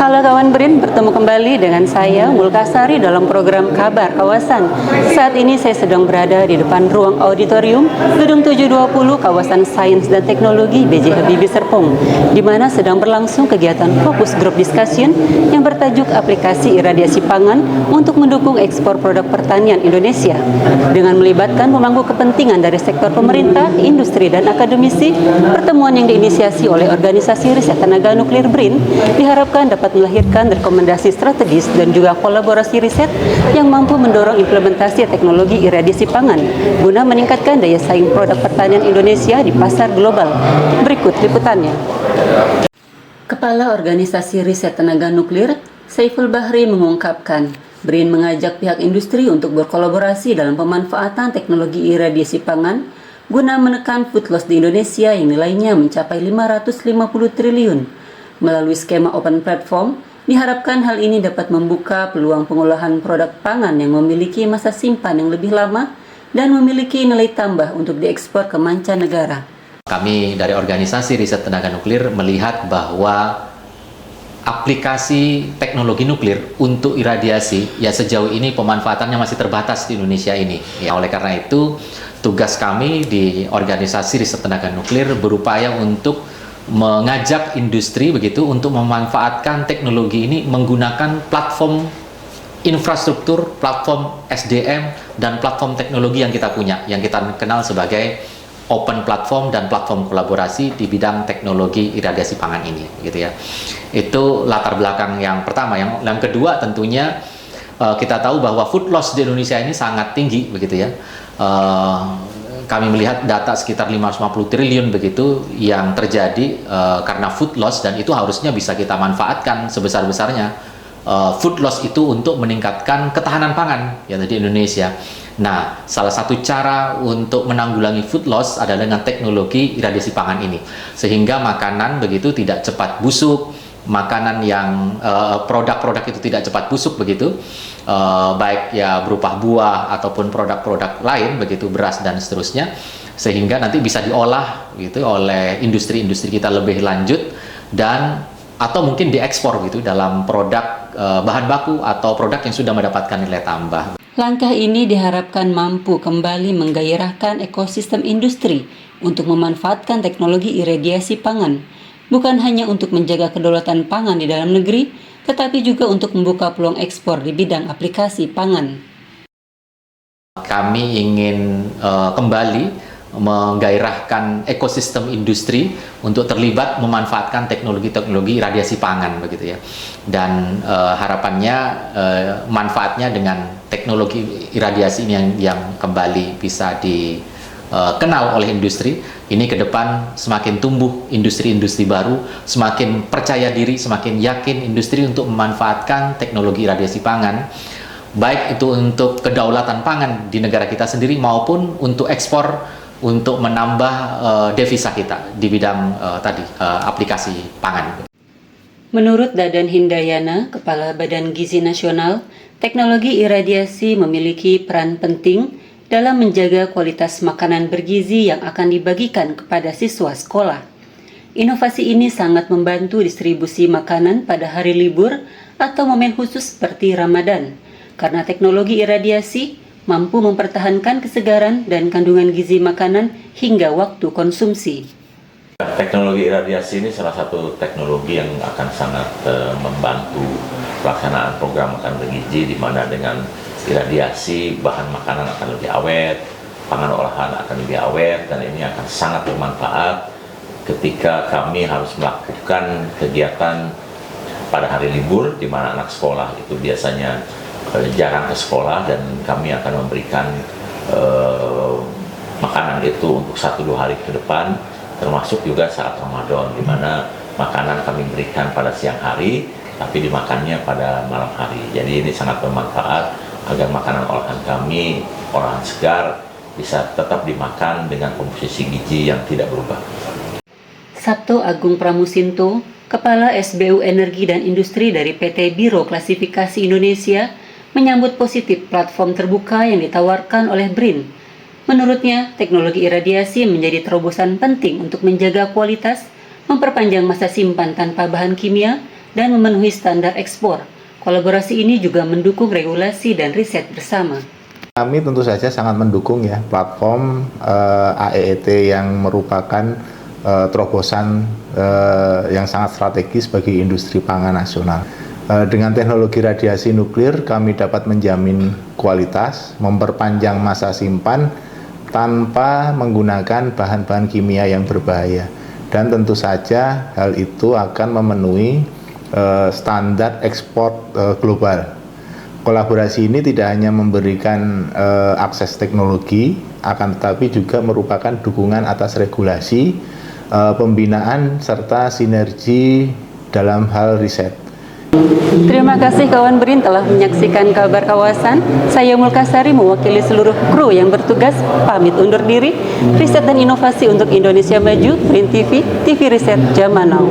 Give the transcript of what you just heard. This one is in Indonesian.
Halo kawan BRIN, bertemu kembali dengan saya Mulkasari dalam program Kabar Kawasan. Saat ini saya sedang berada di depan ruang auditorium Gedung 720 Kawasan Sains dan Teknologi B.J. Habibie Serpong, di mana sedang berlangsung kegiatan Focus Group Discussion yang bertajuk aplikasi iradiasi pangan untuk mendukung ekspor produk pertanian Indonesia. Dengan melibatkan pemangku kepentingan dari sektor pemerintah, industri, dan akademisi, pertemuan yang diinisiasi oleh Organisasi Riset Tenaga Nuklir BRIN diharapkan dapat melahirkan rekomendasi strategis dan juga kolaborasi riset yang mampu mendorong implementasi teknologi iradiasi pangan guna meningkatkan daya saing produk pertanian Indonesia di pasar global. Berikut liputannya. Kepala Organisasi Riset Tenaga Nuklir, Saiful Bahri mengungkapkan, BRIN mengajak pihak industri untuk berkolaborasi dalam pemanfaatan teknologi iradiasi pangan guna menekan food loss di Indonesia yang nilainya mencapai 550 triliun. Melalui skema open platform, diharapkan hal ini dapat membuka peluang pengolahan produk pangan yang memiliki masa simpan yang lebih lama dan memiliki nilai tambah untuk diekspor ke mancanegara. Kami dari Organisasi Riset Tenaga Nuklir melihat bahwa aplikasi teknologi nuklir untuk iradiasi ya sejauh ini pemanfaatannya masih terbatas di Indonesia ini. Ya, oleh karena itu, tugas kami di Organisasi Riset Tenaga Nuklir berupaya untuk mengajak industri begitu untuk memanfaatkan teknologi ini menggunakan platform infrastruktur, platform SDM, dan platform teknologi yang kita punya, yang kita kenal sebagai open platform dan platform kolaborasi di bidang teknologi iradiasi pangan ini, gitu ya. Itu latar belakang yang pertama. Yang kedua tentunya kita tahu bahwa food loss di Indonesia ini sangat tinggi, begitu ya. Kami melihat data sekitar 550 triliun begitu yang terjadi karena food loss, dan itu harusnya bisa kita manfaatkan sebesar-besarnya food loss itu untuk meningkatkan ketahanan pangan ya di Indonesia. Nah, salah satu cara untuk menanggulangi food loss adalah dengan teknologi iradiasi pangan ini, sehingga makanan begitu tidak cepat busuk, makanan yang produk-produk itu tidak cepat busuk begitu, baik ya berupa buah ataupun produk-produk lain begitu, beras dan seterusnya, sehingga nanti bisa diolah gitu oleh industri-industri kita lebih lanjut dan atau mungkin diekspor gitu dalam produk bahan baku atau produk yang sudah mendapatkan nilai tambah. Langkah ini diharapkan mampu kembali menggairahkan ekosistem industri untuk memanfaatkan teknologi iradiasi pangan, bukan hanya untuk menjaga kedaulatan pangan di dalam negeri, tetapi juga untuk membuka peluang ekspor di bidang aplikasi pangan. Kami ingin kembali menggairahkan ekosistem industri untuk terlibat memanfaatkan teknologi-teknologi radiasi pangan begitu ya, dan harapannya manfaatnya dengan teknologi iradiasi ini yang kembali bisa dikenal oleh industri ini, ke depan semakin tumbuh industri-industri baru, semakin percaya diri, semakin yakin industri untuk memanfaatkan teknologi iradiasi pangan, baik itu untuk kedaulatan pangan di negara kita sendiri maupun untuk ekspor, untuk menambah devisa kita di bidang aplikasi pangan. Menurut Dadan Hindayana, Kepala Badan Gizi Nasional, teknologi iradiasi memiliki peran penting dalam menjaga kualitas makanan bergizi yang akan dibagikan kepada siswa sekolah. Inovasi ini sangat membantu distribusi makanan pada hari libur atau momen khusus seperti Ramadan, karena teknologi iradiasi mampu mempertahankan kesegaran dan kandungan gizi makanan hingga waktu konsumsi. Teknologi iradiasi ini salah satu teknologi yang akan sangat membantu pelaksanaan program makan bergizi, di mana dengan iradiasi bahan makanan akan lebih awet, pangan olahan akan lebih awet, dan ini akan sangat bermanfaat ketika kami harus melakukan kegiatan pada hari libur, di mana anak sekolah itu biasanya jarang ke sekolah, dan kami akan memberikan makanan itu untuk 1-2 hari ke depan, termasuk juga saat Ramadan, di mana makanan kami berikan pada siang hari tapi dimakannya pada malam hari. Jadi ini sangat bermanfaat agar makanan olahan kami, olahan segar, bisa tetap dimakan dengan komposisi gizi yang tidak berubah. Sabto Agung Pramusinto, Kepala SBU Energi dan Industri dari PT Biro Klasifikasi Indonesia, menyambut positif platform terbuka yang ditawarkan oleh BRIN. Menurutnya, teknologi iradiasi menjadi terobosan penting untuk menjaga kualitas, memperpanjang masa simpan tanpa bahan kimia, dan memenuhi standar ekspor. Kolaborasi ini juga mendukung regulasi dan riset bersama. Kami tentu saja sangat mendukung ya platform AEET yang merupakan terobosan yang sangat strategis bagi industri pangan nasional. Dengan teknologi radiasi nuklir kami dapat menjamin kualitas, memperpanjang masa simpan tanpa menggunakan bahan-bahan kimia yang berbahaya. Dan tentu saja hal itu akan memenuhi standar ekspor global. Kolaborasi ini tidak hanya memberikan akses teknologi, akan tetapi juga merupakan dukungan atas regulasi, pembinaan, serta sinergi dalam hal riset. Terima kasih kawan BRIN telah menyaksikan kabar kawasan. Saya Mulkasari mewakili seluruh kru yang bertugas pamit undur diri. Riset dan inovasi untuk Indonesia Maju, BRIN TV, TV Riset Zaman Now.